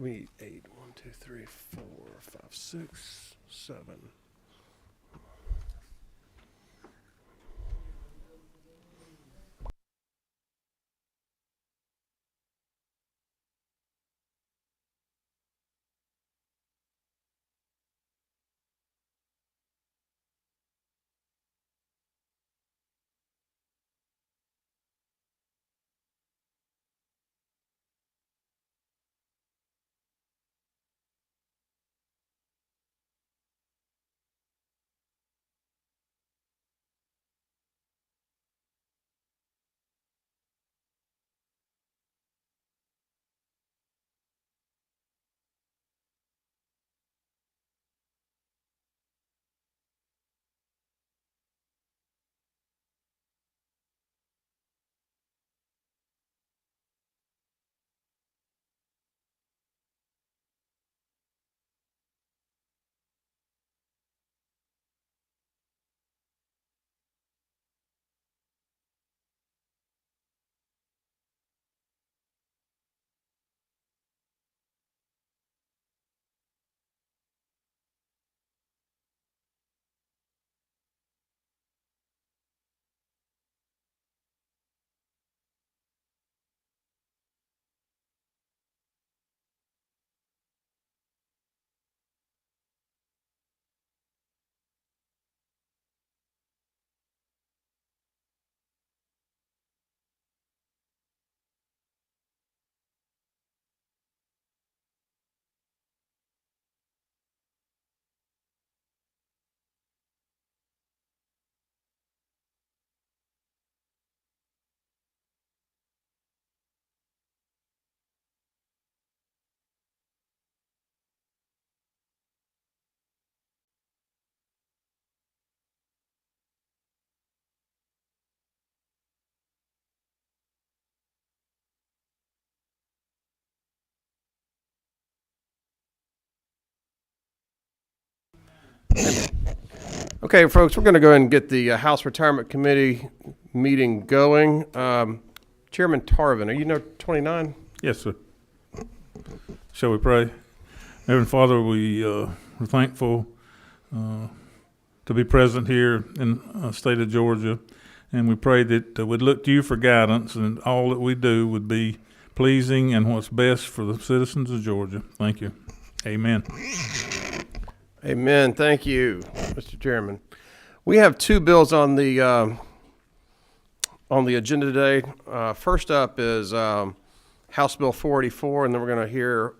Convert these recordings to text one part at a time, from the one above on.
We 8, 1, 2, 3, 4, 5, 6, 7. Okay, folks, we're going to go ahead and get the House Retirement Committee meeting going. Chairman Tarvin, are you number 29? Yes, sir. Shall we pray? Heavenly Father, we are thankful to be present here in the state of Georgia, and we pray that we'd look to you for guidance, and all that we do would be pleasing and what's best for the citizens of Georgia. Thank you. Amen. Amen. Thank you, Mr. Chairman. We have two bills on the agenda today. First up is House Bill 484, and then we're going to hear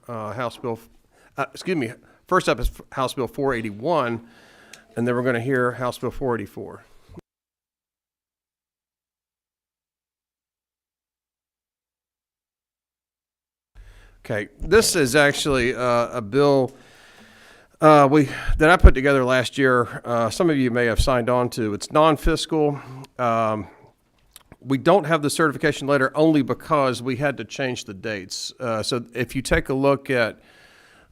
First up is House Bill 481, and then we're going to hear House Bill 484. Okay, this is actually a bill that I put together last year. Some of you may have signed on to. It's non-fiscal. We don't have the certification letter only because we had to change the dates. So if you take a look at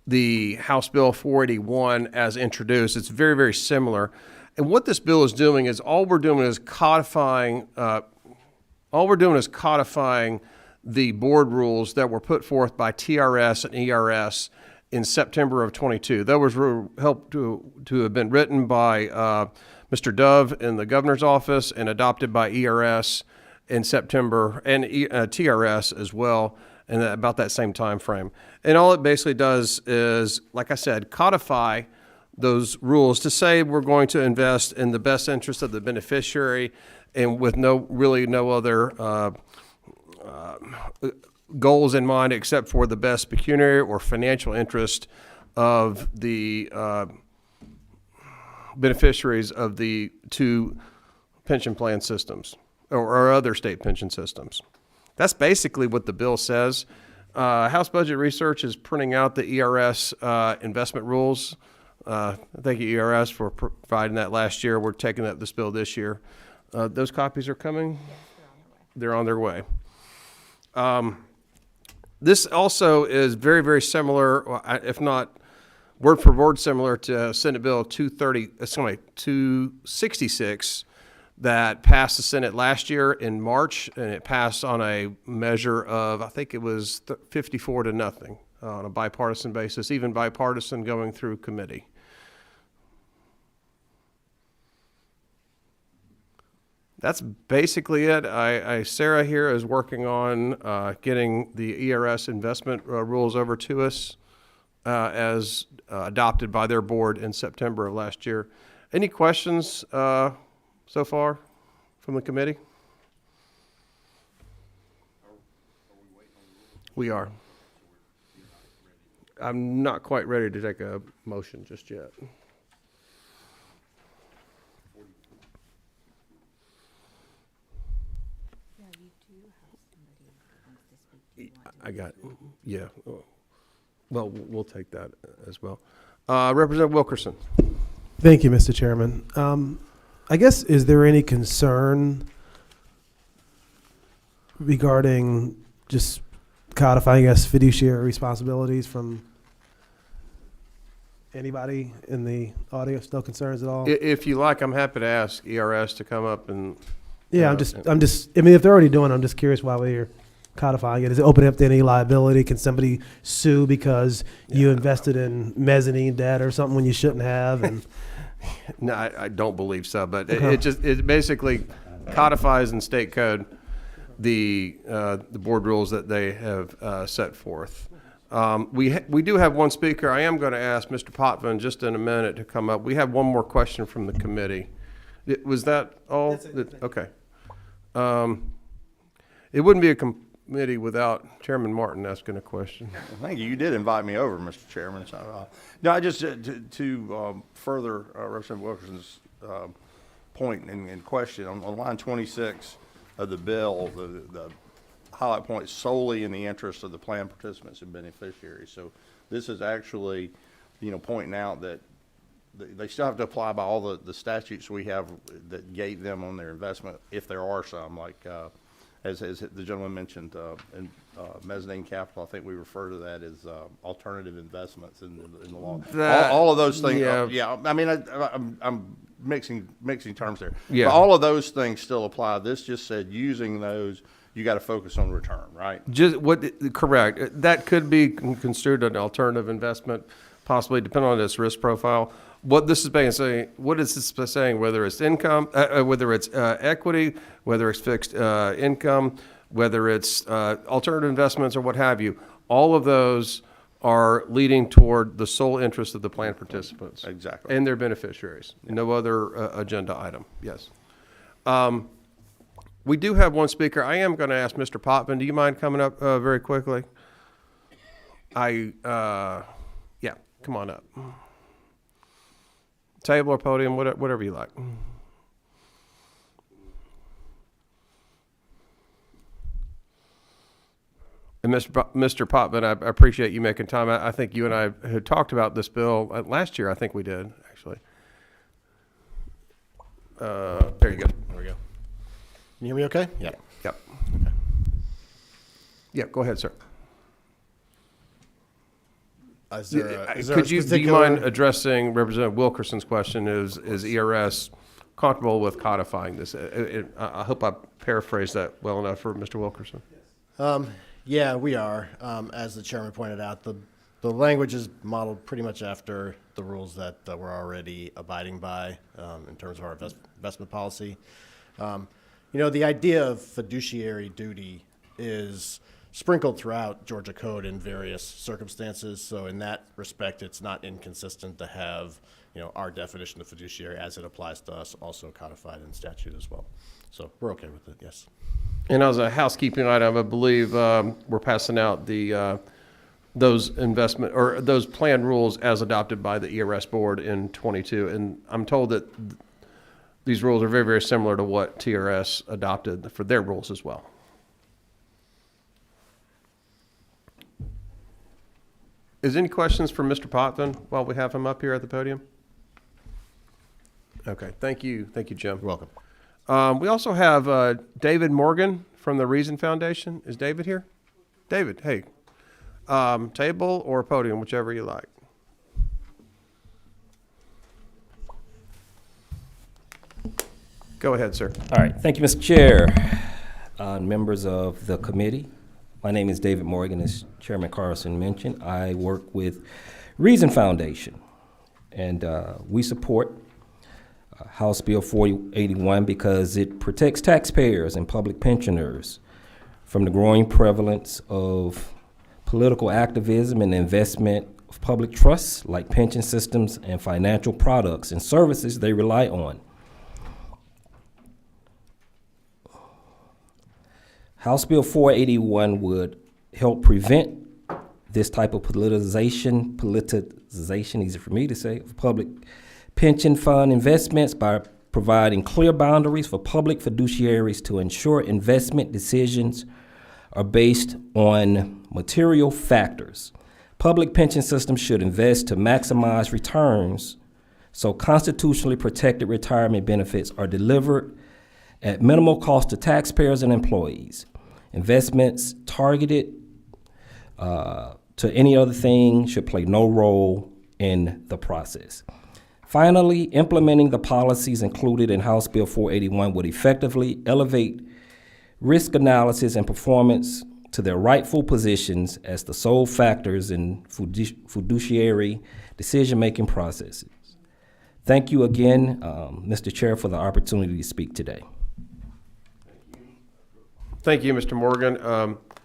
the House Bill 481 as introduced, it's very, very similar. And what this bill is doing is all we're doing is codifying the board rules that were put forth by TRS and ERS in September of 22. Those were helped to have been written by Mr. Dove in the governor's office and adopted by ERS in September, and TRS as well, in about that same time frame. And all it basically does is, like I said, codify those rules to say we're going to invest in the best interest of the beneficiary and with no other goals in mind except for the best pecuniary or financial interest of the beneficiaries of the two pension plan systems or other state pension systems. That's basically what the bill says. House Budget Research is printing out the ERS investment rules. Thank you, ERS, for providing that last year. We're taking this bill this year. Those copies are coming? They're on their way. This also is very, very similar, if not word for word similar to Senate Bill 266, that passed the Senate last year in March, and it passed on a measure of, I think it was 54 to nothing on a bipartisan basis, even bipartisan going through committee. That's basically it. Sarah here is working on getting the ERS investment rules over to us as adopted by their board in September of last year. Any questions so far from the committee? We are. I'm not quite ready to take a motion just yet. I got, yeah. Well, we'll take that as well. Representative Wilkerson. Thank you, Mr. Chairman. I guess, is there any concern regarding just codifying, I guess, fiduciary responsibilities from anybody in the audience? No concerns at all? If you like, I'm happy to ask ERS to come up and. Yeah, I'm just, I mean, if they're already doing it, I'm just curious why we're codifying it. Is it opening up to any liability? Can somebody sue because you invested in mezzanine debt or something when you shouldn't have? And No, I don't believe so, but it basically codifies in state code the board rules that they have set forth. We do have one speaker. I am going to ask Mr. Potvin just in a minute to come up. We have one more question from the committee. Was that all? That's it. Okay. It wouldn't be a committee without Chairman Martin asking a question. Thank you. You did invite me over, Mr. Chairman. So, no, I just to further Representative Wilkerson's point and question on line 26 of the bill, the highlight point is solely in the interest of the plan participants and beneficiaries. So this is actually, pointing out that they still have to apply by all the statutes we have that gate them on their investment, if there are some, like as the gentleman mentioned, in mezzanine capital. I think we refer to that as alternative investments in the law. All of those things. Yeah. I mean, I'm mixing terms there. Yeah. But all of those things still apply. This just said using those, you got to focus on return, right? Correct. That could be construed an alternative investment, possibly depending on its risk profile. What this is saying, what is this saying? Whether it's income, whether it's equity, whether it's fixed income, whether it's alternative investments or what have you, all of those are leading toward the sole interest of the plan participants. Exactly. And their beneficiaries. Yeah. No other agenda item. Yes. We do have one speaker. I am going to ask Mr. Potvin. Do you mind coming up very quickly? Yeah, come on up. Table or podium, whatever you like. And Mr. Potvin, I appreciate you making time. I think you and I had talked about this bill last year. I think we did, actually. There you go. There we go. Can you hear me okay? Yeah. Yep. Okay. Yeah, go ahead, sir. Do you mind addressing Representative Wilkerson's question? Is ERS comfortable with codifying this? I hope I paraphrased that well enough for Mr. Wilkerson. Yeah, we are. As the chairman pointed out, the language is modeled pretty much after the rules that we're already abiding by in terms of our investment policy. The idea of fiduciary duty is sprinkled throughout Georgia code in various circumstances. So in that respect, it's not inconsistent to have, our definition of fiduciary as it applies to us also codified in statute as well. So we're okay with it, yes. And as a housekeeping item, I believe we're passing out those investment or those plan rules as adopted by the ERS board in 22. And I'm told that these rules are very, very similar to what TRS adopted for their rules as well. Is any questions for Mr. Potvin while we have him up here at the podium? Okay, thank you, Jim. You're welcome. We also have David Morgan from the Reason Foundation. Is David here? David, hey. Table or podium, whichever you like. Go ahead, sir. All right, thank you, Mr. Chair. Members of the committee, my name is David Morgan, as Chairman Carlson mentioned. I work with Reason Foundation, and we support House Bill 481 because it protects taxpayers and public pensioners from the growing prevalence of political activism and investment of public trusts like pension systems and financial products and services they rely on. House Bill 481 would help prevent this type of politicization, easy for me to say, of public pension fund investments by providing clear boundaries for public fiduciaries to ensure investment decisions are based on material factors. Public pension systems should invest to maximize returns, so constitutionally protected retirement benefits are delivered at minimal cost to taxpayers and employees. Investments targeted to any other thing should play no role in the process. Finally, implementing the policies included in House Bill 481 would effectively elevate risk analysis and performance to their rightful positions as the sole factors in fiduciary decision-making processes. Thank you again, Mr. Chair, for the opportunity to speak today. Thank you, Mr. Morgan.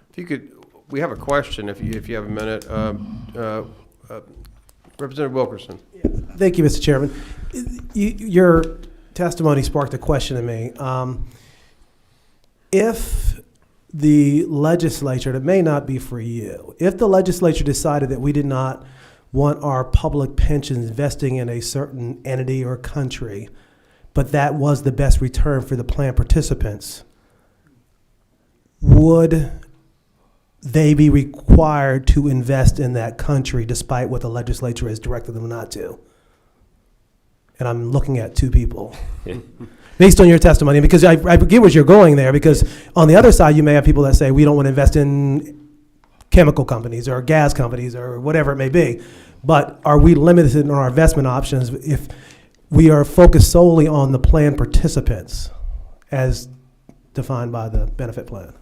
If you could, we have a question, if you have a minute. Representative Wilkerson. Thank you, Mr. Chairman. Your testimony sparked a question in me. If the legislature, and it may not be for you, if the legislature decided that we did not want our public pensions investing in a certain entity or country, but that was the best return for the plan participants, would they be required to invest in that country despite what the legislature has directed them not to? And I'm looking at two people. Based on your testimony, because I get where you're going there, because on the other side, you may have people that say we don't want to invest in chemical companies or gas companies or whatever it may be. But are we limited in our investment options if we are focused solely on the plan participants as defined by the benefit plan?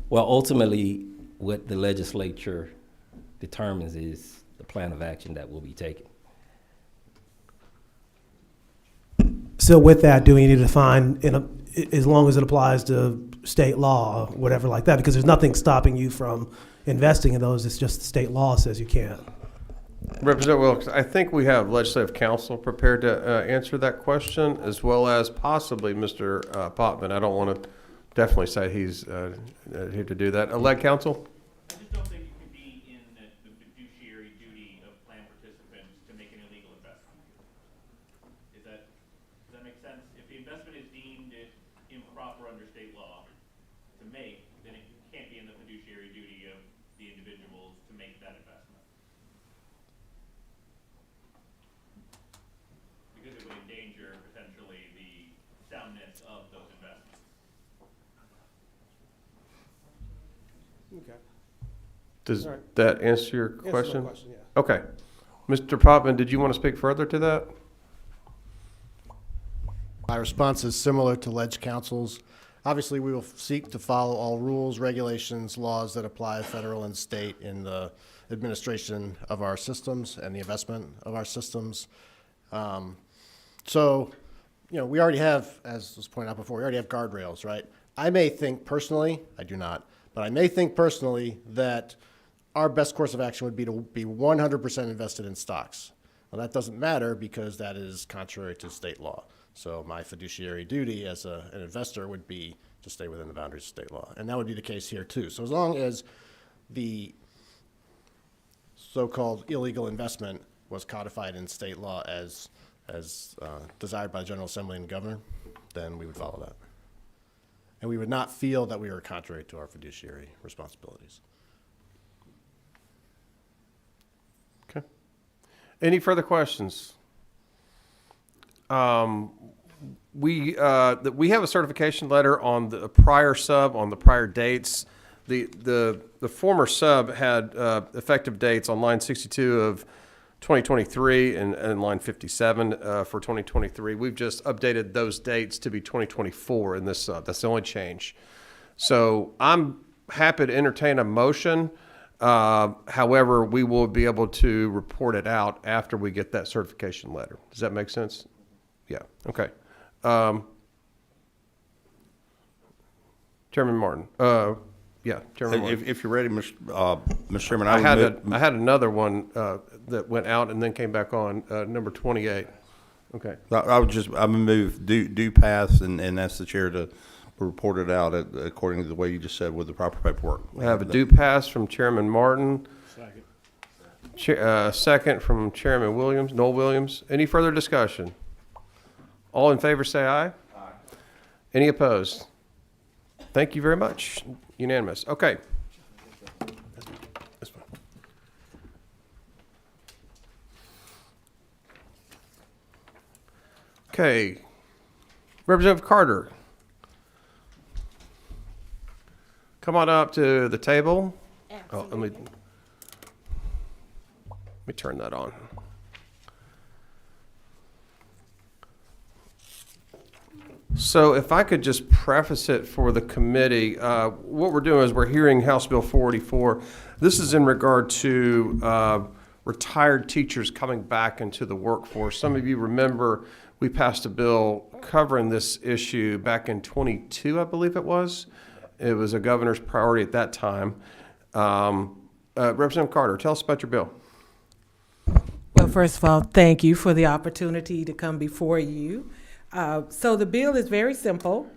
Well, ultimately, what the legislature determines is the plan of action that will be taken. So with that, do we need to define, as long as it applies to state law, whatever like that? Because there's nothing stopping you from investing in those. It's just the state law says you can't. Representative Wilkes, I think we have legislative counsel prepared to answer that question, as well as possibly Mr. Potman. I don't want to definitely say he's here to do that. Lead counsel? I just don't think it could be in the fiduciary duty of plan participants to make an illegal investment. Does that make sense? If the investment is deemed improper under state law to make, then it can't be in the fiduciary duty of the individuals to make that investment. Because it would endanger potentially the soundness of those investments. Okay. Does All right. that answer your question? Yeah. Okay. Mr. Potman, did you want to speak further to that? My response is similar to Ledge Council's. Obviously, we will seek to follow all rules, regulations, laws that apply federal and state in the administration of our systems and the investment of our systems. So, we already have, as was pointed out before, we already have guardrails, right? I may think personally, I do not, but I may think personally that our best course of action would be to be 100% invested in stocks. Well, that doesn't matter because that is contrary to state law. So my fiduciary duty as an investor would be to stay within the boundaries of state law. And that would be the case here too. So as long as the so-called illegal investment was codified in state law as desired by the General Assembly and Governor, then we would follow that. And we would not feel that we were contrary to our fiduciary responsibilities. Okay. Any further questions? We have a certification letter on the prior sub, on the prior dates. The former sub had effective dates on line 62 of 2023 and line 57 for 2023. We've just updated those dates to be 2024 in this. That's the only change. So I'm happy to entertain a motion. However, we will be able to report it out after we get that certification letter. Does that make sense? Yeah. Okay. Chairman Martin. Yeah, Chairman Martin. If you're ready, Mr. Chairman, I would had another one that went out and then came back on, number 28. Okay. I would move due pass, and ask the chair to report it out according to the way you just said with the proper paperwork. I have a due pass from Chairman Martin. Second from Chairman Williams, Noel Williams. Any further discussion? All in favor say aye. Aye. Any opposed? Thank you very much. Unanimous. Okay. This one. Okay. Representative Carter. Come on up to the table. Oh, let me turn that on. So if I could just preface it for the committee, what we're doing is we're hearing House Bill 484. This is in regard to retired teachers coming back into the workforce. Some of you remember we passed a bill covering this issue back in 22, I believe it was. It was a governor's priority at that time. Representative Carter, tell us about your bill. Well, first of all, thank you for the opportunity to come before you. So the bill is very simple.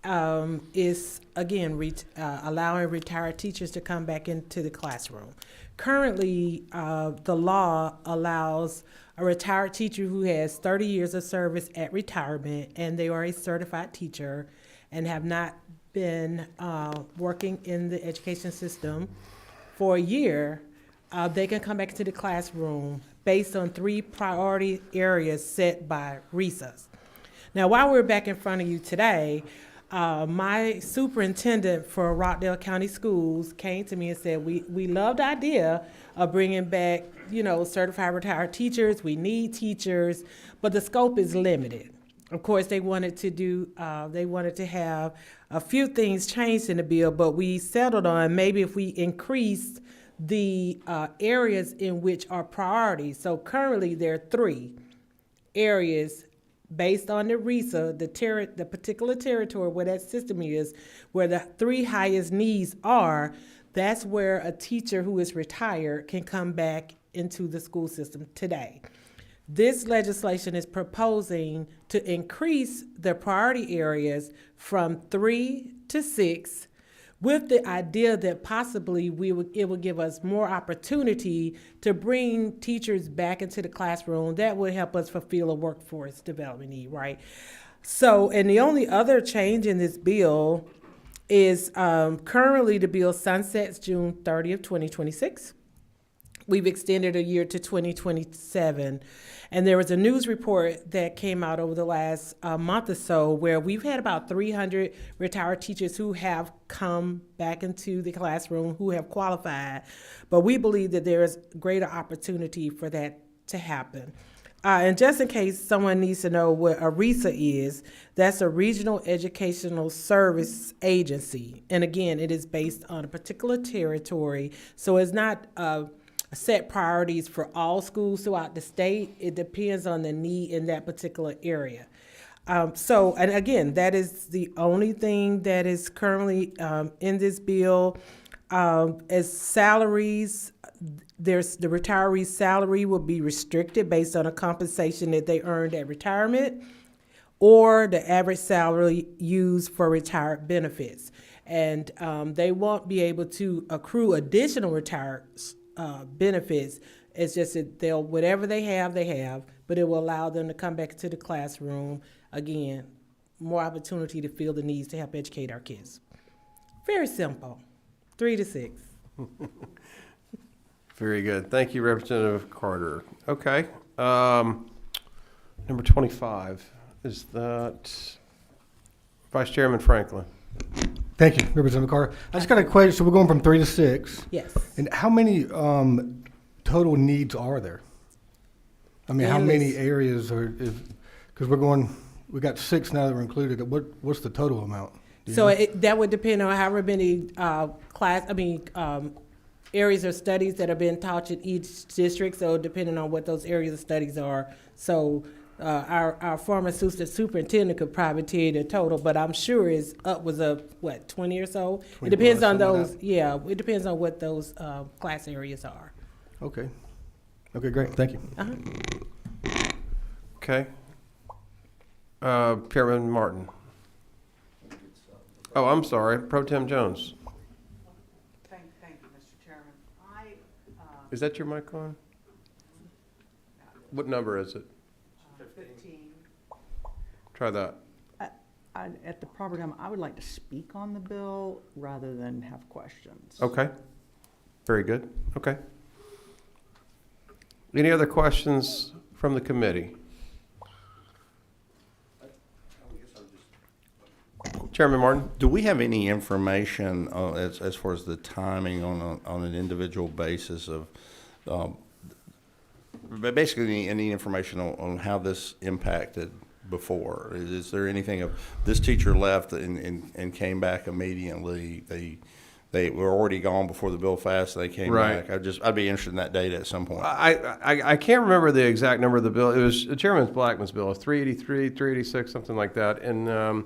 It's, again, allowing retired teachers to come back into the classroom. Currently, the law allows a retired teacher who has 30 years of service at retirement and they are a certified teacher and have not been working in the education system for a year, they can come back to the classroom based on 3 priority areas set by RESAs. Now, while we're back in front of you today, my superintendent for Rockdale County Schools came to me and said, we love the idea of bringing back, certified retired teachers. We need teachers, but the scope is limited. Of course, they wanted to have a few things changed in the bill, but we settled on maybe if we increased the areas in which are priorities. So currently there are 3 areas based on the RESA, the particular territory where that system is, where the 3 highest needs are. That's where a teacher who is retired can come back into the school system today. This legislation is proposing to increase the priority areas from 3 to 6, with the idea that possibly it will give us more opportunity to bring teachers back into the classroom. That would help us fulfill a workforce development need, right? So, and the only other change in this bill is currently the bill sunsets June 30th, 2026. We've extended a year to 2027. And there was a news report that came out over the last month or so where we've had about 300 retired teachers who have come back into the classroom, who have qualified. But we believe that there is greater opportunity for that to happen. And just in case someone needs to know what a RESA is, that's a Regional Educational Service Agency. And again, it is based on a particular territory. So it's not set priorities for all schools throughout the state. It depends on the need in that particular area. And again, that is the only thing that is currently in this bill. As salaries, there's the retiree's salary will be restricted based on a compensation that they earned at retirement or the average salary used for retired benefits. And they won't be able to accrue additional retired benefits. It's just that they'll, whatever they have, but it will allow them to come back to the classroom. Again, more opportunity to fill the needs to help educate our kids. Very simple, 3 to 6. Very good. Thank you, Representative Carter. Okay. Number 25, is that Vice Chairman Franklin? Thank you, Representative Carter. I just got a question. So we're going from 3 to 6. Yes. And how many total needs are there? I mean, how many endless. areas because we got 6 now that were included. What's the total amount? Do you So know? that would depend on however many areas of studies that are being taught in each district. So depending on what those areas of studies are. So our former assistant superintendent could probably tell you the total, but I'm sure was up, what, 20 or so? It 20 depends plus, on something like those, yeah, it depends on what those class areas are. Okay. Okay, great. Thank you. Okay. Chairman Martin. Oh, I'm sorry, Pro Tem Jones. Thank you, Mr. Chairman. Is that your mic on? What number is it? 15. Try that. At the proper time, I would like to speak on the bill rather than have questions. Okay. Very good. Okay. Any other questions from the committee? Chairman Martin? Do we have any information as far as the timing on an individual basis of, basically any information on how this impacted before? Is there anything of this teacher left and came back immediately? They were already gone before the bill passed. They came Right. back. I'd be interested in that data at some point. I can't remember the exact number of the bill. It was Chairman Blackman's bill, 383, 386, something like that. And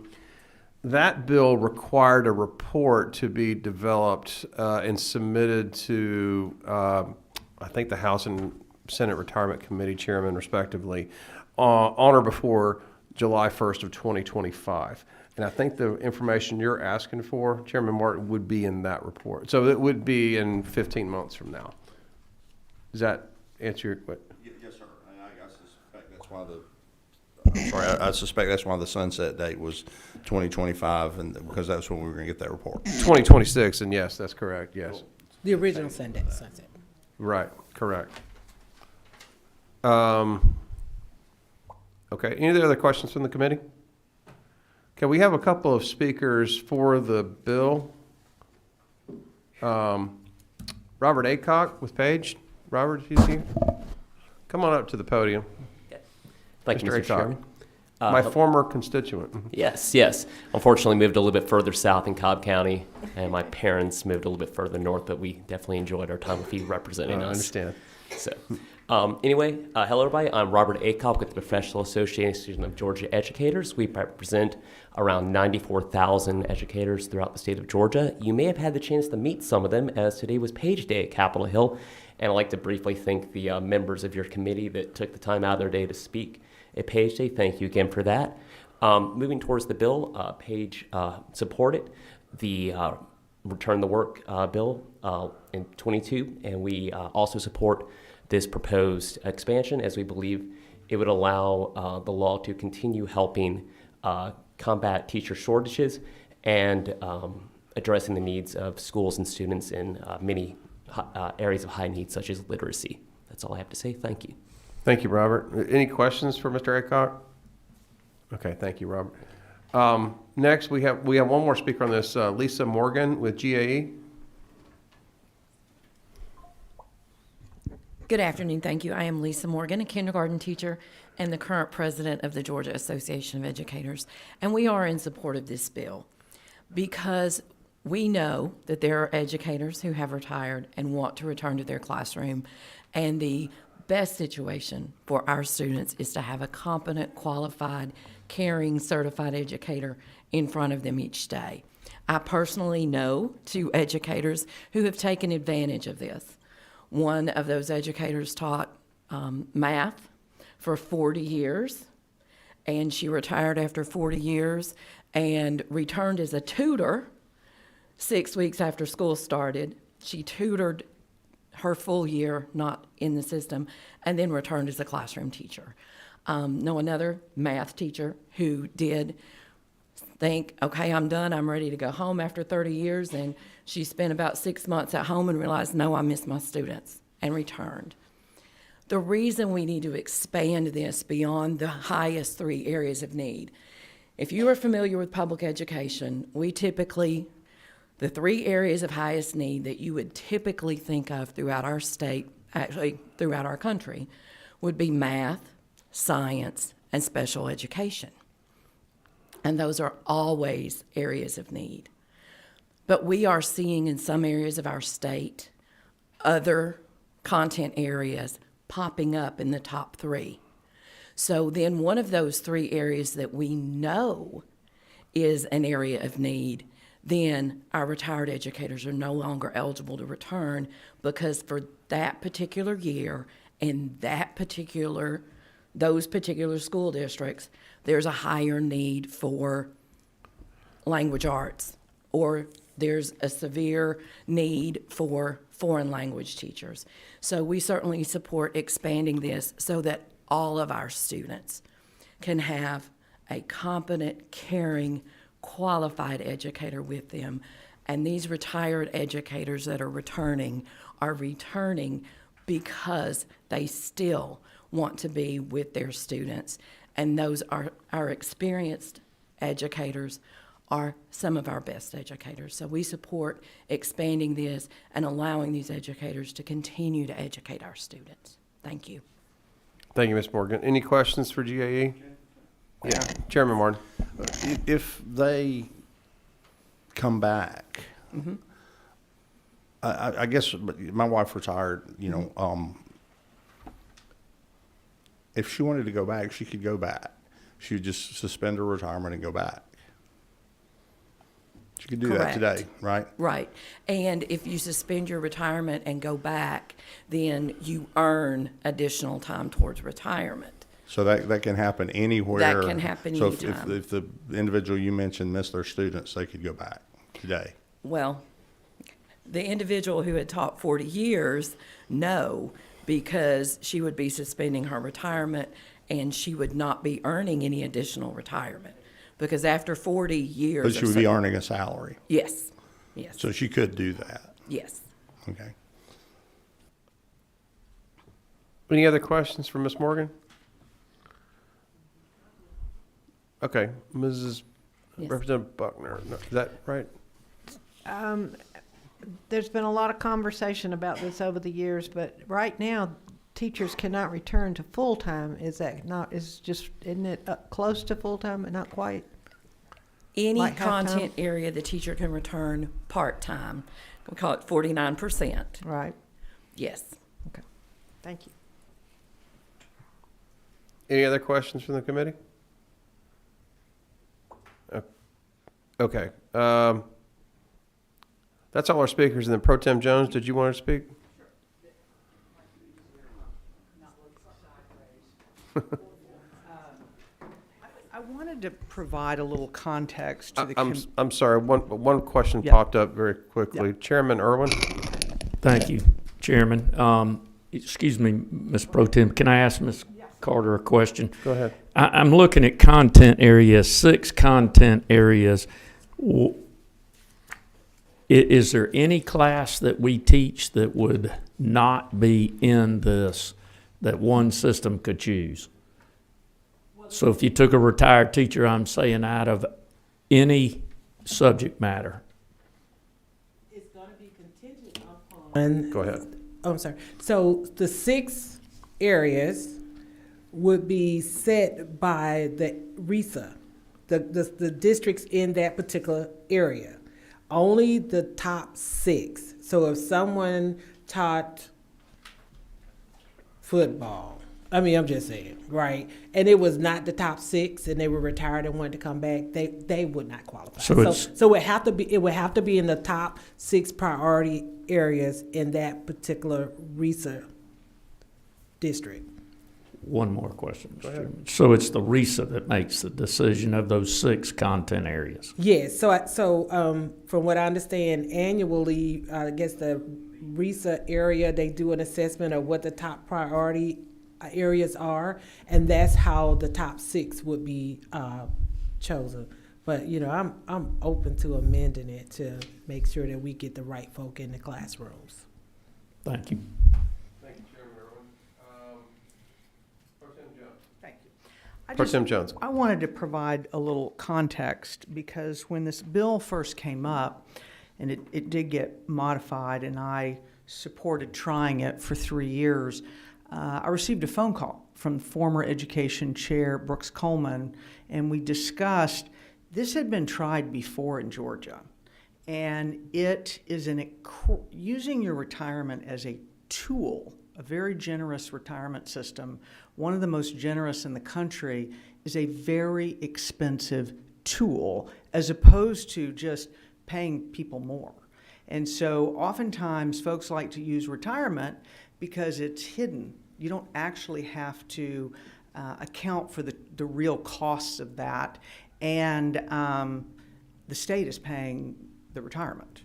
that bill required a report to be developed and submitted to, I think, the House and Senate Retirement Committee chairman, respectively, on or before July 1st of 2025. And I think the information you're asking for, Chairman Martin, would be in that report. So it would be in 15 months from now. Does that answer your question? Yes, sir. I suspect that's why I suspect that's why the sunset date was 2025, and because that's when we were going to get that report. 2026, and yes, that's correct, yes. The original sunset. Right, correct. Okay, any other questions from the committee? Okay, we have a couple of speakers for the bill. Robert Aycock with Page. Robert, is he here? Come on up to the podium. Thank you, Mr. Mr. Chairman. My former constituent. Yes. Unfortunately, moved a little bit further south in Cobb County, and my parents moved a little bit further north, but we definitely enjoyed our time with you representing us. I understand. So, anyway, hello everybody. I'm Robert Aycock with the Professional Association of Georgia Educators. We represent around 94,000 educators throughout the state of Georgia. You may have had the chance to meet some of them, as today was Page Day at Capitol Hill, and I'd like to briefly thank the members of your committee that took the time out of their day to speak at Page Day. Thank you again for that. Moving towards the bill, Page supported the Return to Work bill in 22, and we also support this proposed expansion, as we believe it would allow the law to continue helping combat teacher shortages and addressing the needs of schools and students in many areas of high need, such as literacy. That's all I have to say. Thank you. Thank you, Robert. Any questions for Mr. Aycock? Okay, thank you, Robert. Next, we have one more speaker on this, Lisa Morgan with GAE. Good afternoon, thank you. I am Lisa Morgan, a kindergarten teacher and the current president of the Georgia Association of Educators. And we are in support of this bill because we know that there are educators who have retired and want to return to their classroom. And the best situation for our students is to have a competent, qualified, caring, certified educator in front of them each day. I personally know 2 educators who have taken advantage of this. One of those educators taught math for 40 years, and she retired after 40 years and returned as a tutor 6 weeks after school started. She tutored her full year, not in the system, and then returned as a classroom teacher. Know another math teacher who did think, okay, I'm done, I'm ready to go home after 30 years, and she spent about 6 months at home and realized, no, I miss my students, and returned. The reason we need to expand this beyond the highest 3 areas of need, if you are familiar with public education, we typically, the 3 areas of highest need that you would typically think of throughout our state, actually throughout our country, would be math, science, and special education. And those are always areas of need. But we are seeing in some areas of our state other content areas popping up in the top 3. So then one of those 3 areas that we know is an area of need, then our retired educators are no longer eligible to return because for that particular year and those particular school districts, there's a higher need for language arts, or there's a severe need for foreign language teachers. So we certainly support expanding this so that all of our students can have a competent, caring, qualified educator with them. And these retired educators that are returning because they still want to be with their students. And those are our experienced educators are some of our best educators. So we support expanding this and allowing these educators to continue to educate our students. Thank you. Thank you, Ms. Morgan. Any questions for GAE? Yeah, Chairman Martin. If they come back, I guess my wife retired, if she wanted to go back, she could go back. She would just suspend her retirement and go back. She could do that today, right? Right. And if you suspend your retirement and go back, then you earn additional time towards retirement. So that can happen anywhere. That can happen so anytime. So if the individual you mentioned missed their students, they could go back today. Well, the individual who had taught 40 years, no, because she would be suspending her retirement and she would not be earning any additional retirement. Because after 40 years. But she would be earning a salary. Yes, yes. So she could do that. Yes. Okay. Any other questions for Ms. Morgan? Okay, Mrs. Yes. Representative Buckner, no, is that right? There's been a lot of conversation about this over the years, but right now, teachers cannot return to full-time. Is that not, isn't it close to full-time but not quite? Any Like half-time? content area the teacher can return part-time. We call it 49%. Right. Yes. Okay. Thank you. Any other questions from the committee? Okay. That's all our speakers. And then Pro Tem Jones, did you want to speak? I wanted to provide a little context to the I'm sorry. One question Yeah. popped up very quickly. Yeah. Chairman Irwin? Thank you, Chairman. Excuse me, Ms. Pro Tem, can I ask Ms. Carter a question? Go ahead. I'm looking at content areas, 6 content areas. Is there any class that we teach that would not be in this, that one system could choose? So if you took a retired teacher, I'm saying out of any subject matter. It's going to be contingent upon. Go ahead. Oh, I'm sorry. So the 6 areas would be set by the RESA, the districts in that particular area. Only the top 6. So if someone taught football, I'm just saying, right? And it was not the top 6 and they were retired and wanted to come back, they would not qualify. So it would have to be in the top 6 priority areas in that particular RESA district. One more question, Mr. Chairman. So it's the RESA that makes the decision of those 6 content areas? Yes, so from what I understand, annually, I guess the RESA area, they do an assessment of what the top priority areas are, and that's how the top 6 would be chosen. But, I'm open to amending it to make sure that we get the right folk in the classrooms. Thank you. Thank you, Chairman Irwin. Pro Tem Jones. Thank you. Pro Tem Jones. I wanted to provide a little context because when this bill first came up, and it did get modified, and I supported trying it for 3 years, I received a phone call from former Education Chair Brooks Coleman, and we discussed this had been tried before in Georgia, and it is using your retirement as a tool, a very generous retirement system, one of the most generous in the country, is a very expensive tool as opposed to just paying people more. And so oftentimes folks like to use retirement because it's hidden. You don't actually have to account for the real costs of that. And the state is paying the retirement,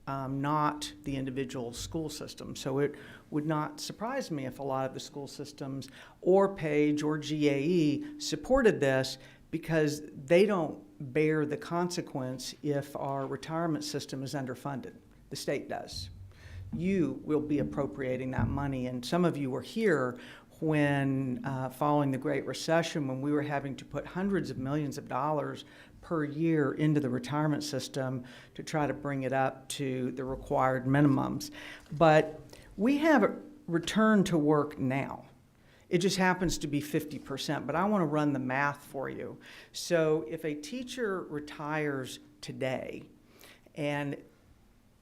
not the individual school system. So it would not surprise me if a lot of the school systems or PAGE or GAE supported this, because they don't bear the consequence if our retirement system is underfunded. The state does. You will be appropriating that money, and some of you were here when, following the Great Recession, when we were having to put hundreds of millions of dollars per year into the retirement system to try to bring it up to the required minimums. But we have a return to work now. It just happens to be 50%, but I want to run the math for you. So if a teacher retires today and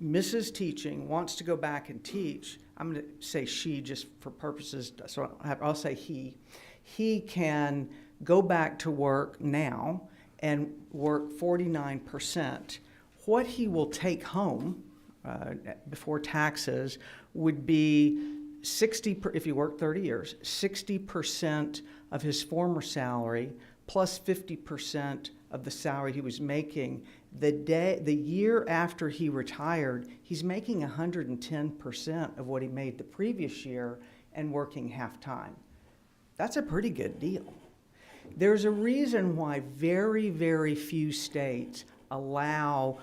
misses teaching, wants to go back and teach, I'm going to say she just for purposes, so I'll say he can go back to work now and work 49%. What he will take home before taxes would be 60, if he worked 30 years, 60% of his former salary plus 50% of the salary he was making. The year after he retired, he's making 110% of what he made the previous year and working half-time. That's a pretty good deal. There's a reason why very, very few states allow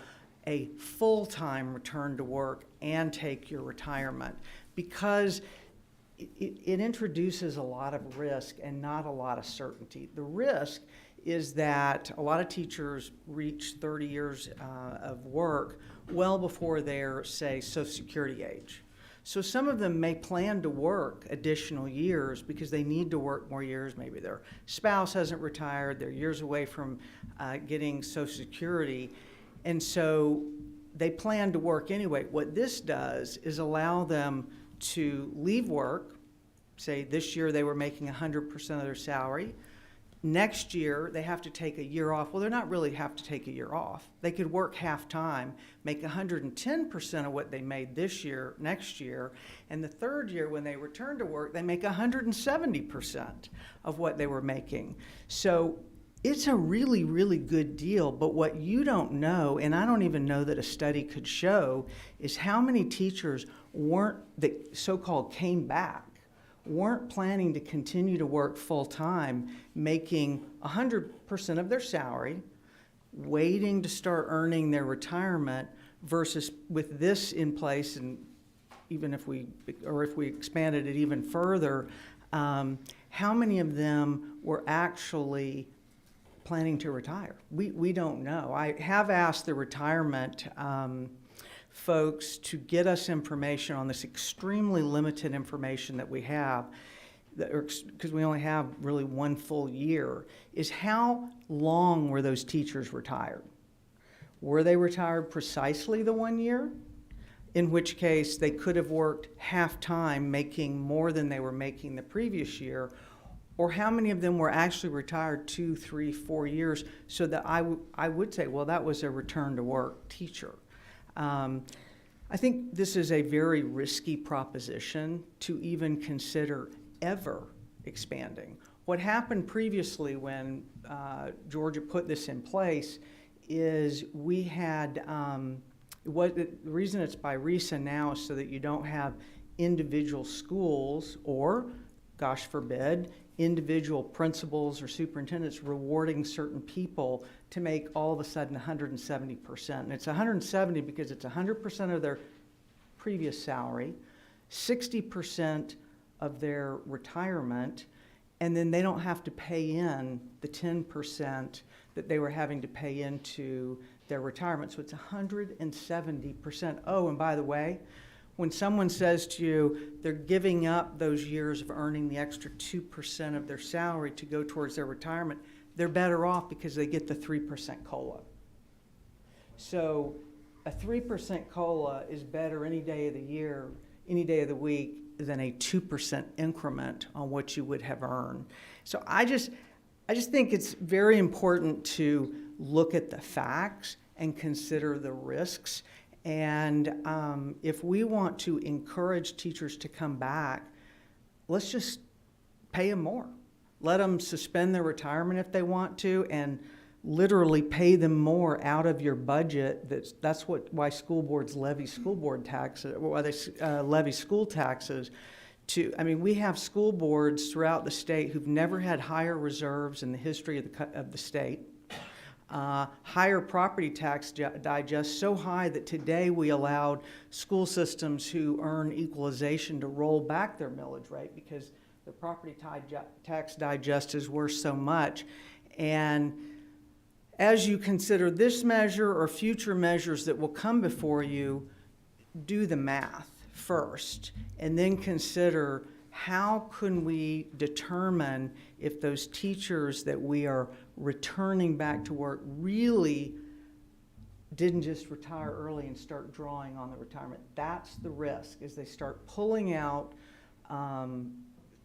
a full-time return to work and take your retirement, because it introduces a lot of risk and not a lot of certainty. The risk is that a lot of teachers reach 30 years of work well before their, say, Social Security age. So some of them may plan to work additional years because they need to work more years. Maybe their spouse hasn't retired, they're years away from getting Social Security, and so they plan to work anyway. What this does is allow them to leave work. Say this year they were making 100% of their salary. Next year, they have to take a year off. Well, they're not really have to take a year off. They could work half-time, make 110% of what they made this year, next year, and the third year when they return to work, they make 170% of what they were making. So it's a really, really good deal, but what you don't know, and I don't even know that a study could show, is how many teachers that so-called came back, weren't planning to continue to work full-time, making 100% of their salary, waiting to start earning their retirement, versus with this in place, and even if we expanded it even further, how many of them were actually planning to retire? We don't know. I have asked the retirement folks to get us information on this extremely limited information that we have, because we only have really one full year, is how long were those teachers retired? Were they retired precisely the 1 year? In which case they could have worked half-time, making more than they were making the previous year, or how many of them were actually retired 2, 3, 4 years, so that I would say, well, that was a return to work teacher. I think this is a very risky proposition to even consider ever expanding. What happened previously when Georgia put this in place is we had, the reason it's by RESA now is so that you don't have individual schools or, gosh forbid, individual principals or superintendents rewarding certain people to make all of a sudden 170%. And it's 170 because it's 100% of their previous salary, 60% of their retirement, and then they don't have to pay in the 10% that they were having to pay into their retirement. So it's 170%. Oh, and by the way, when someone says to you, they're giving up those years of earning the extra 2% of their salary to go towards their retirement, they're better off because they get the 3% COLA. So a 3% COLA is better any day of the year, any day of the week, than a 2% increment on what you would have earned. So I just think it's very important to look at the facts and consider the risks. And if we want to encourage teachers to come back, let's just pay them more. Let them suspend their retirement if they want to, and literally pay them more out of your budget. That's why school boards levy school board taxes, why they levy school taxes. We have school boards throughout the state who've never had higher reserves in the history of the state. Higher property tax digest so high that today we allowed school systems who earn equalization to roll back their millage rate because the property tax digest is worth so much. And as you consider this measure or future measures that will come before you, do the math first, and then consider how can we determine if those teachers that we are returning back to work really didn't just retire early and start drawing on the retirement. That's the risk, is they start pulling out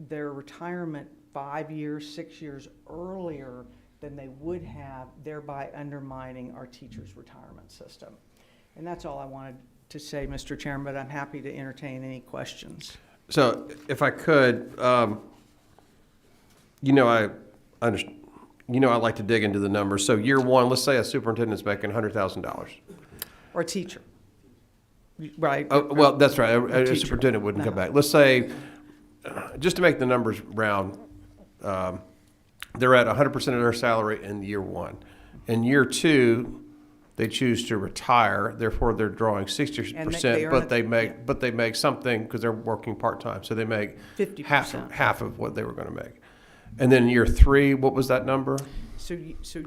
their retirement 5 years, 6 years earlier than they would have, thereby undermining our teachers' retirement system. And that's all I wanted to say, Mr. Chairman, but I'm happy to entertain any questions. So if I could, I like to dig into the numbers. So year one, let's say a superintendent's making $100,000. Or a teacher, right? Oh, well, that's right. A teacher. superintendent wouldn't come back. Let's say, just to make the numbers round, they're at 100% of their salary in year one. In year two, they choose to retire, therefore they're drawing 60%, but they make something because they're working part-time, so they make 50%. half of what they were going to make. And then year three, what was that number? So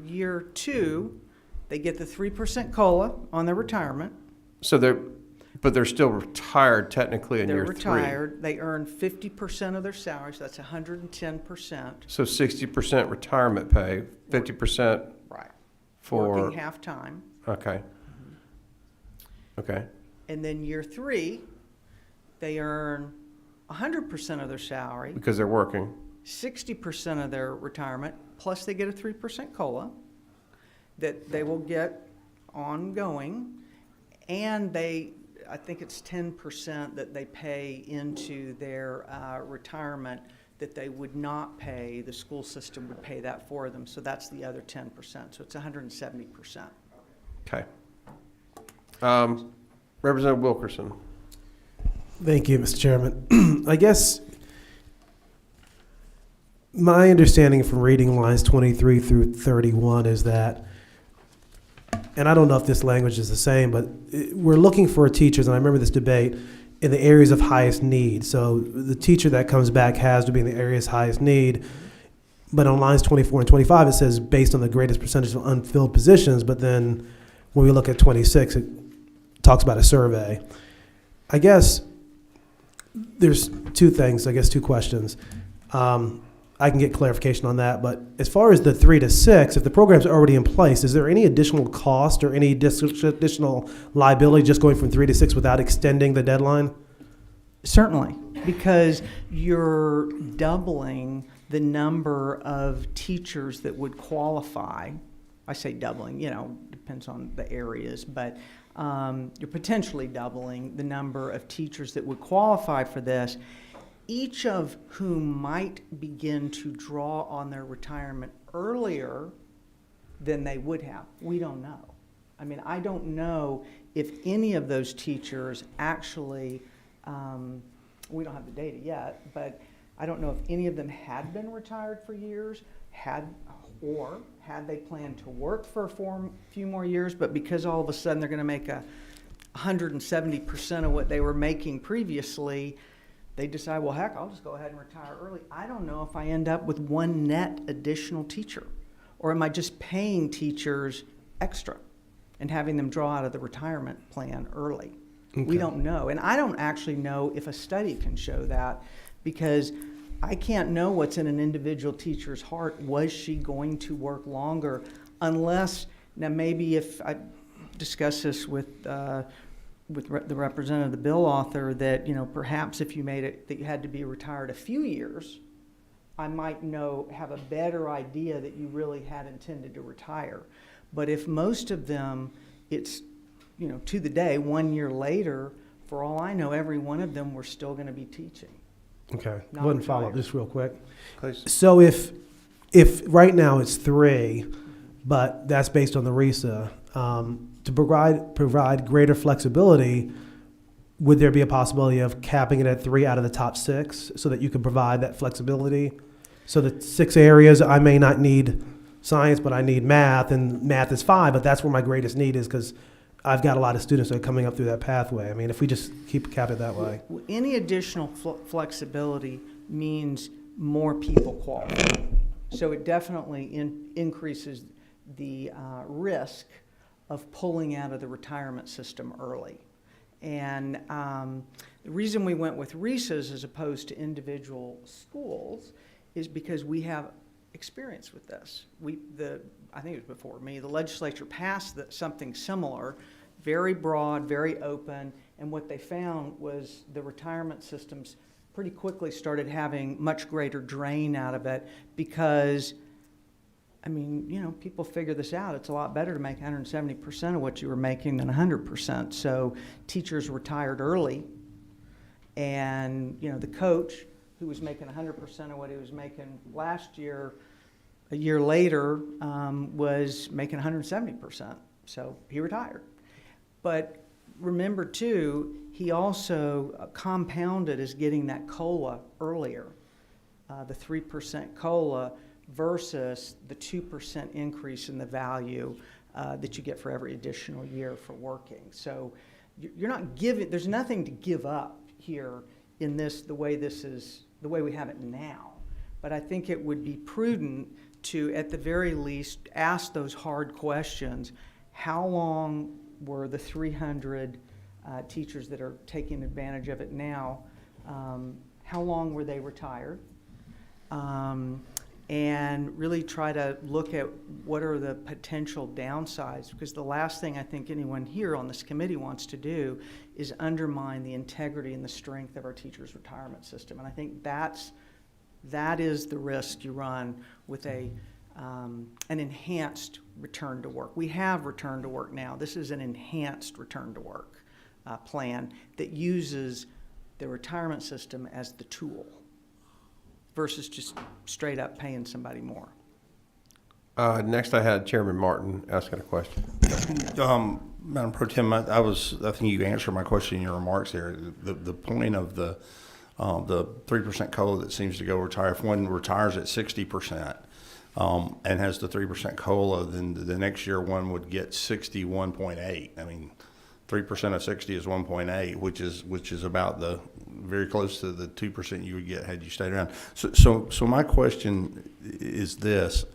year two, they get the 3% COLA on their retirement. So they're still retired technically in They're year retired. three. They earn 50% of their salary, so that's 110%. So 60% retirement pay, 50% Right. for Working half-time. Okay. Okay. And then year three, they earn 100% of their salary, Because they're working. 60% of their retirement, plus they get a 3% COLA that they will get ongoing, and I think it's 10% that they pay into their retirement that they would not pay, the school system would pay that for them, so that's the other 10%, so it's 170%. Okay. Representative Wilkerson. Thank you, Mr. Chairman. I guess my understanding from reading lines 23 through 31 is that, and I don't know if this language is the same, but we're looking for teachers, and I remember this debate, in the areas of highest need. So the teacher that comes back has to be in the areas of highest need. But on lines 24 and 25, it says based on the greatest percentage of unfilled positions, but then when we look at 26, it talks about a survey. I guess there's two questions. I can get clarification on that, but as far as the 3 to 6, if the program's already in place, is there any additional cost or any additional liability just going from 3 to 6 without extending the deadline? Certainly, because you're doubling the number of teachers that would qualify. I say doubling, depends on the areas, but you're potentially doubling the number of teachers that would qualify for this, each of whom might begin to draw on their retirement earlier than they would have. We don't know. I don't know if any of those teachers actually, we don't have the data yet, but I don't know if any of them had been retired for years, had they planned to work for a few more years, but because all of a sudden they're going to make 170% of what they were making previously, they decide, well, heck, I'll just go ahead and retire early. I don't know if I end up with one net additional teacher, or am I just paying teachers extra and having them draw out of the retirement plan early? We don't know. And I don't actually know if a study can show that, because I can't know what's in an individual teacher's heart. Was she going to work longer? Unless, now maybe if I discuss this with the representative, the bill author, that, you know, perhaps if you made it that you had to be retired a few years, I might have a better idea that you really had intended to retire. But if most of them, it's, you know, to the day, 1 year later, for all I know, every one of them were still going to be teaching. Okay, Not one follow-up, retired. just real quick. Please. So if right now it's 3, but that's based on the RISA, to provide greater flexibility, would there be a possibility of capping it at 3 out of the top 6 so that you can provide that flexibility? So the 6 areas, I may not need science, but I need math, and math is 5, but that's where my greatest need is, because I've got a lot of students that are coming up through that pathway. I mean, if we just cap it that way. Any additional flexibility means more people qualify. So it definitely increases the risk of pulling out of the retirement system early. And the reason we went with RISAs as opposed to individual schools is because we have experience with this. I think it was before me, the legislature passed something similar, very broad, very open, and what they found was the retirement systems pretty quickly started having much greater drain out of it, because, I mean, you know, people figure this out. It's a lot better to make 170% of what you were making than 100%. So teachers retired early, and, you know, the coach who was making 100% of what he was making last year, a year later, was making 170%. So he retired. But remember, too, he also compounded as getting that COLA earlier, the 3% COLA versus the 2% increase in the value that you get for every additional year for working. So you're not giving, there's nothing to give up here in this, the way we have it now. But I think it would be prudent to, at the very least, ask those hard questions. How long were the 300 teachers that are taking advantage of it now, how long were they retired? And really try to look at what are the potential downsides, because the last thing I think anyone here on this committee wants to do is undermine the integrity and the strength of our teachers' retirement system. And I think that is the risk you run with an enhanced return to work. We have return to work now. This is an enhanced return to work plan that uses the retirement system as the tool versus just straight up paying somebody more. Next, I had Chairman Martin asking a question. Madam Pro Tem, I think you answered my question in your remarks there. The point of the 3% COLA that seems to go retire, if one retires at 60% and has the 3% COLA, then the next year one would get 61.8. I mean, 3% of 60 is 1.8, which is about very close to the 2% you would get had you stayed around. So my question is this.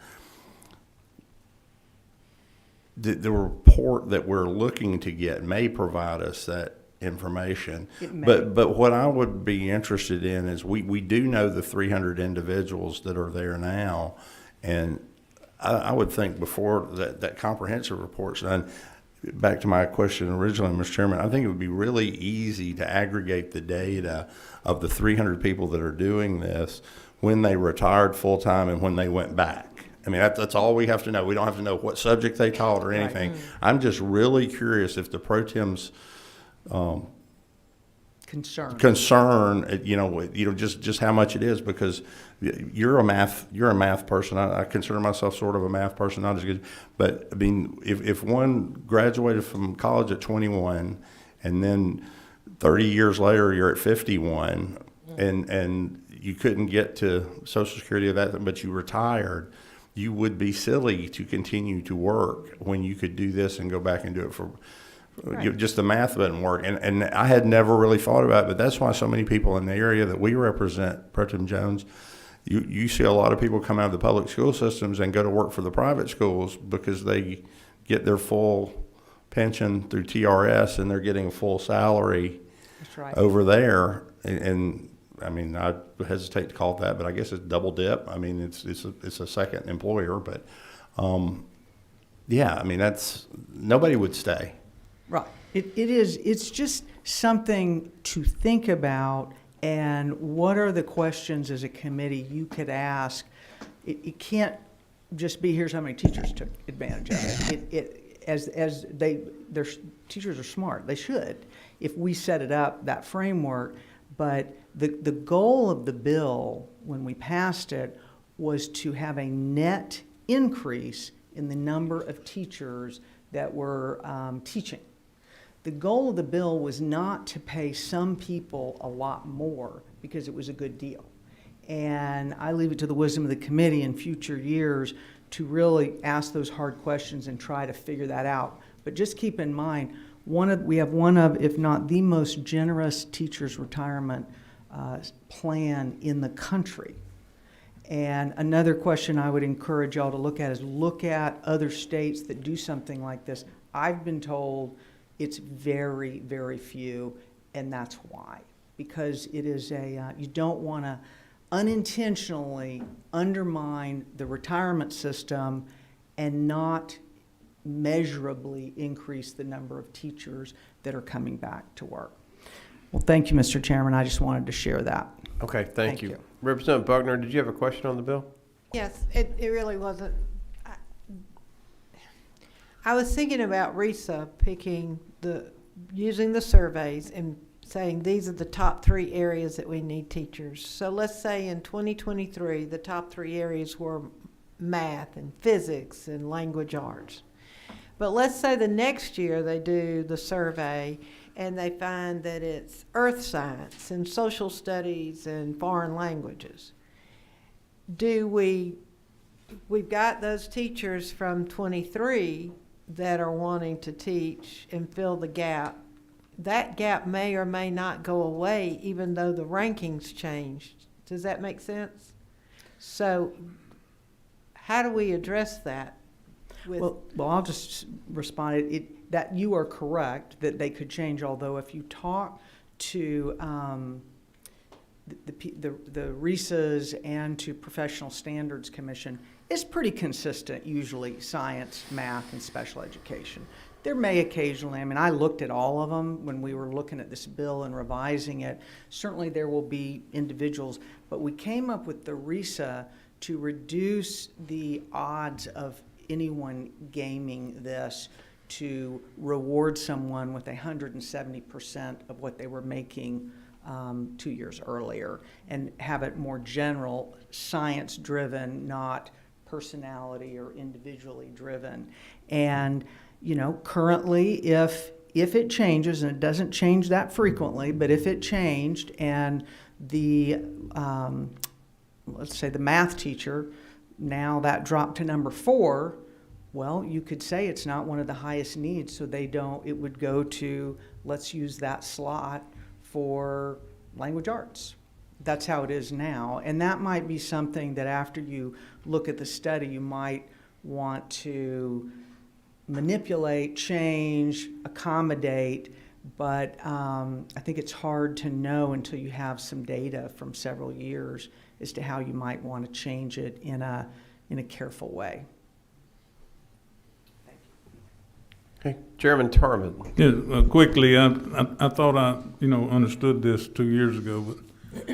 The report that we're looking to get may provide us that information. But what I would be interested in is we do know the 300 individuals that are there now, and I would think before that comprehensive report's done, back to my question originally, Mr. Chairman, I think it would be really easy to aggregate the data of the 300 people that are doing this, when they retired full-time and when they went back. I mean, that's all we have to know. We don't have to know what subject they taught or anything. Right. I'm just really curious if the Pro Tem's concern, just how much it is, because you're a math person. I consider myself sort of a math person, not as good. But I mean, if one graduated from college at 21 and then 30 years later you're at 51 and you couldn't get to Social Security or that, but you retired, you would be silly to continue to work when you could do this and go back and do it for. Right. Just the math doesn't work. And I had never really thought about it, but that's why so many people in the area that we represent, Pro Tem Jones, you see a lot of people come out of the public school systems and go to work for the private schools because they get their full pension through TRS and they're getting a full salary That's right. over there. And I mean, I hesitate to call it that, but I guess it's double dip. I mean, it's a second employer, but yeah, I mean, nobody would stay. Right. It's just something to think about, and what are the questions as a committee you could ask? It can't just be, here's how many teachers took advantage of it. Their teachers are smart, they should, if we set it up, that framework. But the goal of the bill, when we passed it, was to have a net increase in the number of teachers that were teaching. The goal of the bill was not to pay some people a lot more because it was a good deal. And I leave it to the wisdom of the committee in future years to really ask those hard questions and try to figure that out. But just keep in mind, we have one of, if not the most generous teachers' retirement plan in the country. And another question I would encourage y'all to look at is look at other states that do something like this. I've been told it's very, very few, and that's why. Because it is you don't want to unintentionally undermine the retirement system and not measurably increase the number of teachers that are coming back to work. Well, thank you, Mr. Chairman. I just wanted to share that. Okay, thank you. Representative Buckner, did you have a question on the bill? Yes, it really wasn't. I was thinking about RISA using the surveys and saying these are the top 3 areas that we need teachers. So let's say in 2023, the top 3 areas were math and physics and language arts. But let's say the next year they do the survey and they find that it's earth science and social studies and foreign languages. We've got those teachers from 23 that are wanting to teach and fill the gap. That gap may or may not go away even though the rankings changed. Does that make sense? So how do we address that? Well, I'll just respond. That you are correct that they could change. Although, if you talk to the RISAs and to Professional Standards Commission, it's pretty consistent. Usually, science, math, and special education. There may occasionally. I mean, I looked at all of them when we were looking at this bill and revising it. Certainly, there will be individuals, but we came up with the RISA to reduce the odds of anyone gaming this to reward someone with 170% of what they were making 2 years earlier, and have it more general, science-driven, not personality or individually driven. And currently, if it changes, and it doesn't change that frequently, but if it changed and the let's say the math teacher, now that dropped to number 4, well, you could say it's not one of the highest needs, so it would go to, let's use that slot for language arts. That's how it is now. And that might be something that after you look at the study, you might want to manipulate, change, accommodate, but I think it's hard to know until you have some data from several years as to how you might want to change it in a careful way. Okay, Chairman Tarman. Yeah, quickly, I thought I understood this 2 years ago, but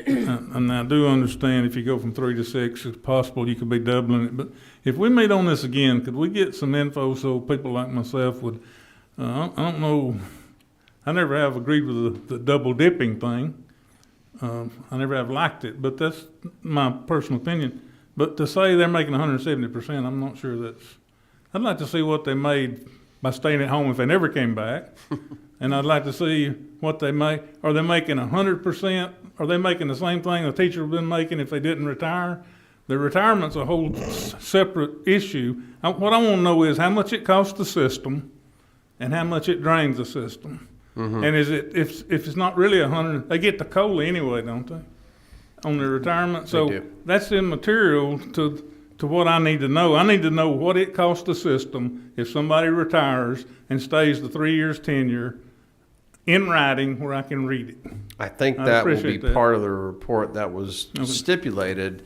and I do understand if you go from 3 to 6, it's possible you could be doubling it. But if we meet on this again, could we get some info so people like myself would? I don't know. I never have agreed with the double dipping thing. I never have liked it, but that's my personal opinion. But to say they're making 170%, I'm not sure that's. I'd like to see what they made by staying at home if they never came back. And I'd like to see what they make. Are they making 100%? Are they making the same thing a teacher would have been making if they didn't retire? The retirement's a whole separate issue. What I want to know is how much it costs the system and how much it drains the system. Mm-hmm. And is it if it's not really 100, they get the COLA anyway, don't they? On their retirement. So that's immaterial to to what I need to know. I need to know what it costs the system if somebody retires and stays the 3 years tenure in writing where I can read it. I think I'd that will be appreciate that. part of the report that was stipulated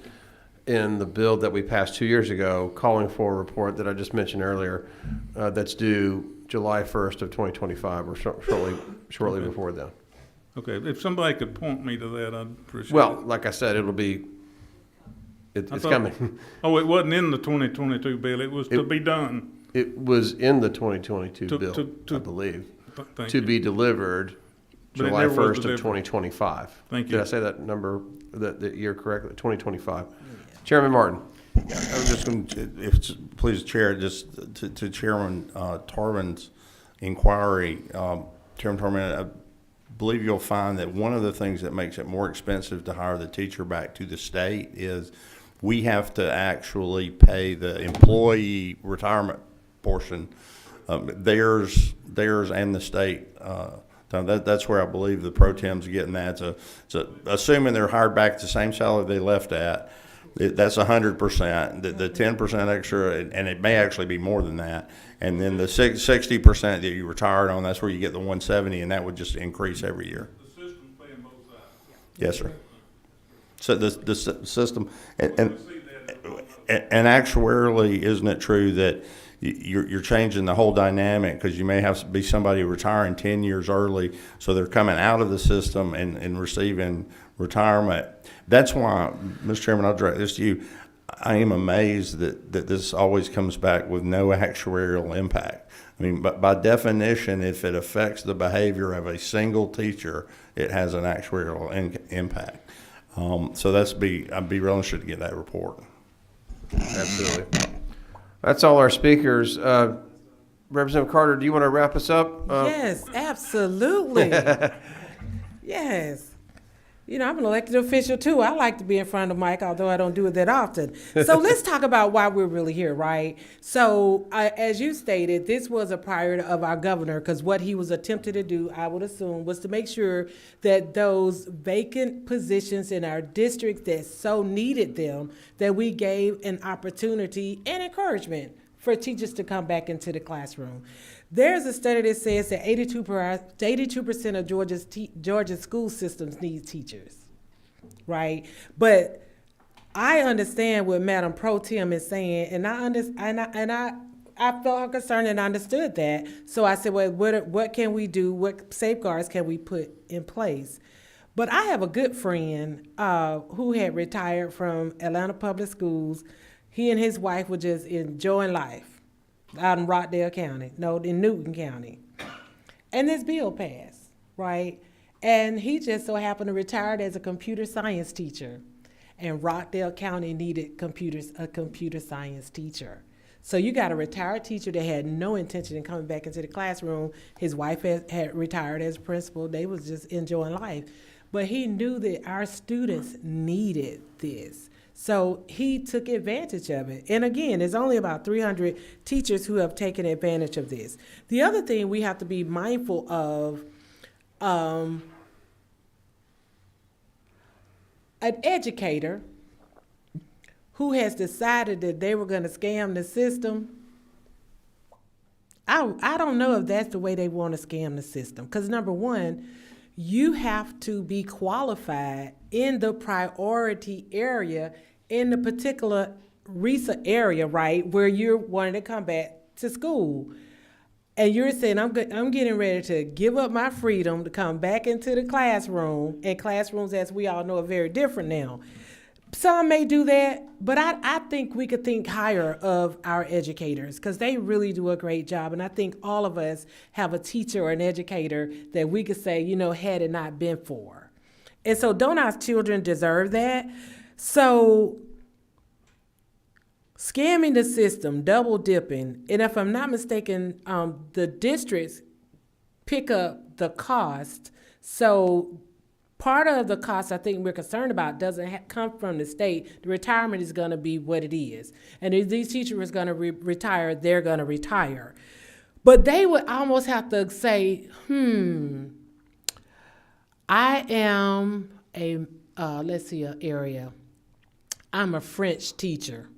in the bill that we passed 2 years ago, calling for a report that I just mentioned earlier, that's due July 1st of 2025 or shortly Okay. before then. Okay, if somebody could point me to that, I'd appreciate Well, it. like I said, it'll be, I it's thought- coming. Oh, it wasn't in the 2022 bill, it was to be done. It was in the 2022 To- bill, to- I believe, Thank to you. be delivered But it July never was 1st of delivered. 2025. Thank Did you. I say that number, that year correctly? 2025. Chairman Martin. I was just going to, if, please, Chair, just to Chairman Tarbin's inquiry, Chairman Tarbin, I believe you'll find that one of the things that makes it more expensive to hire the teacher back to the state is we have to actually pay the employee retirement portion, theirs and the state. That's where I believe the pro tem's getting that. So assuming they're hired back at the same salary they left at, that's 100%. The 10% extra, and it may actually be more than that. And then the 60% that you retired on, that's where you get the 170, and that would just increase every year. The system's paying both sides. Yes, sir. So the system, and actuarially, isn't it true that you're changing the whole dynamic, because you may have to be somebody retiring 10 years early, so they're coming out of the system and receiving retirement. That's why, Mr. Chairman, I'll direct this to you. I am amazed that this always comes back with no actuarial impact. I mean, but by definition, if it affects the behavior of a single teacher, it has an actuarial impact. So I'd be real interested to get that report. Absolutely. That's all our speakers. Representative Carter, do you want to wrap us up? Yes, absolutely. Yes. You know, I'm an elected official too. I like to be in front of the mic, although I don't do it that often. So let's talk about why we're really here, right? So as you stated, this was a priority of our governor, because what he was attempting to do, I would assume, was to make sure that those vacant positions in our districts that so needed them, that we gave an opportunity and encouragement for teachers to come back into the classroom. There's a study that says that 82% of Georgia's school systems need teachers, right? But I understand what Madam Pro Tem is saying, and I felt concerned and understood that. So I said, well, what can we do? What safeguards can we put in place? But I have a good friend who had retired from Atlanta Public Schools. He and his wife were just enjoying life out in Rockdale County, in Newton County. And this bill passed, right? And he just so happened to retire as a computer science teacher. And Rockdale County needed a computer science teacher. So you got a retired teacher that had no intention of coming back into the classroom. His wife had retired as principal. They was just enjoying life. But he knew that our students needed this. So he took advantage of it. And again, there's only about 300 teachers who have taken advantage of this. The other thing we have to be mindful of, an educator who has decided that they were going to scam the system, I don't know if that's the way they want to scam the system. Because number one, you have to be qualified in the priority area, in the particular RESA area, right, where you're wanting to come back to school. And you're saying, I'm getting ready to give up my freedom to come back into the classroom, and classrooms, as we all know, are very different now. Some may do that, but I think we could think higher of our educators, because they really do a great job. And I think all of us have a teacher or an educator that we could say, had it not been for. And so don't our children deserve that? So scamming the system, double dipping, and if I'm not mistaken, the districts pick up the cost. So part of the cost I think we're concerned about doesn't come from the state. The retirement is going to be what it is. And if these teachers are going to retire, they're going to retire. But they would almost have to say, I am an area. I'm a French teacher.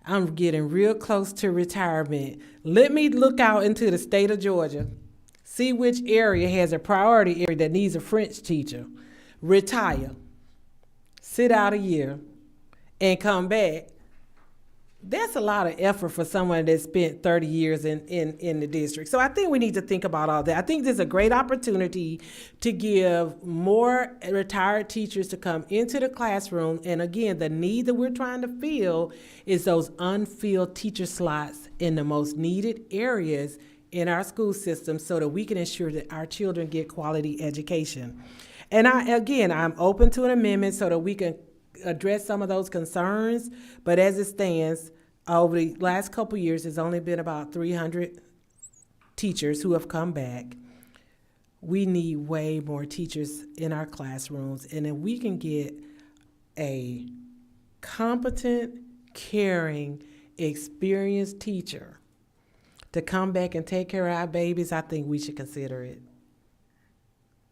I'm getting real close to retirement. Let me look out into the state of Georgia, see which area has a priority area that needs a French teacher, retire, sit out a year, and come back. That's a lot of effort for someone that spent 30 years in the district. So I think we need to think about all that. I think this is a great opportunity to give more retired teachers to come into the classroom. And again, the need that we're trying to fill is those unfilled teacher slots in the most needed areas in our school system so that we can ensure that our children get quality education. And I'm open to an amendment so that we can address some of those concerns, but as it stands, over the last couple of years, there's only been about 300 teachers who have come back. We need way more teachers in our classrooms, and if we can get a competent, caring, experienced teacher to come back and take care of our babies, I think we should consider it.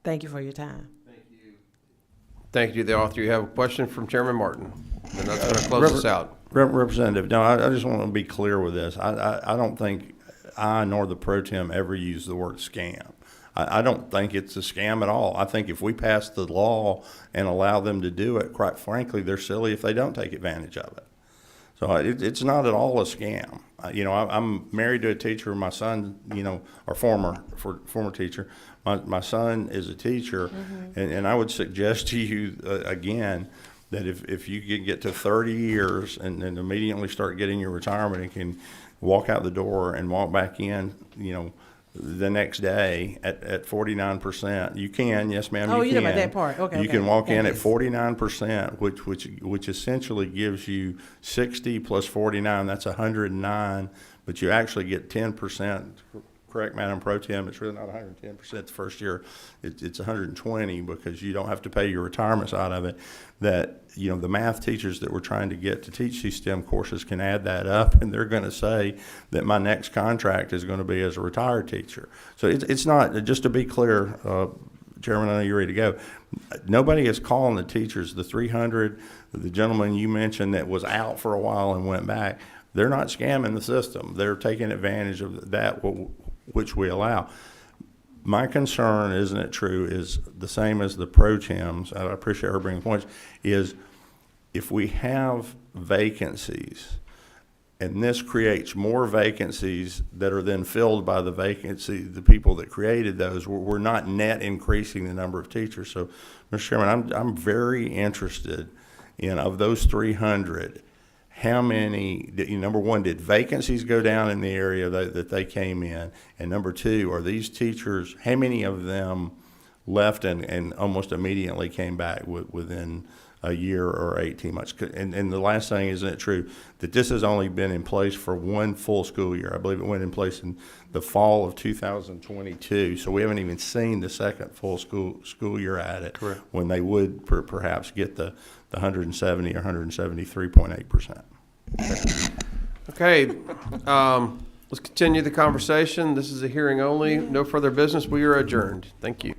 Thank you for your time. Thank you to the author. You have a question from Chairman Martin, and that's going to close us out. Representative, no, I just want to be clear with this. I don't think I nor the pro tem ever use the word scam. I don't think it's a scam at all. I think if we pass the law and allow them to do it, quite frankly, they're silly if they don't take advantage of it. So it's not at all a scam. I'm married to a teacher. My son, or former teacher. My son is a teacher, and I would suggest to you again that if you can get to 30 years and immediately start getting your retirement and can walk out the door and walk back in, the next day at 49%, you can, yes ma'am, Oh, you you can. know about that part. Okay. You can walk in at Yes. 49%, which essentially gives you 60 plus 49, that's 109, but you actually get 10%. Correct, Madam Pro Tem, it's really not 110% the first year. It's 120 because you don't have to pay your retirements out of it. That, the math teachers that we're trying to get to teach these STEM courses can add that up, and they're going to say that my next contract is going to be as a retired teacher. So it's not, just to be clear, Chairman, I know you're ready to go. Nobody is calling the teachers, the 300, the gentleman you mentioned that was out for a while and went back. They're not scamming the system. They're taking advantage of that, which we allow. My concern, isn't it true, is the same as the pro tems, and I appreciate her bringing points, is if we have vacancies, and this creates more vacancies that are then filled by the people that created those, we're not net increasing the number of teachers. So, Mr. Chairman, I'm very interested in, of those 300, how many, number one, did vacancies go down in the area that they came in? And number two, are these teachers, how many of them left and almost immediately came back within a year or 18 months? And the last thing, isn't it true that this has only been in place for one full school year? I believe it went in place in the fall of 2022, so we haven't even seen the second full school year at it. Correct. When they would perhaps get the 170 or 173.8%. Okay, let's continue the conversation. This is a hearing only. No further business. We are adjourned. Thank you.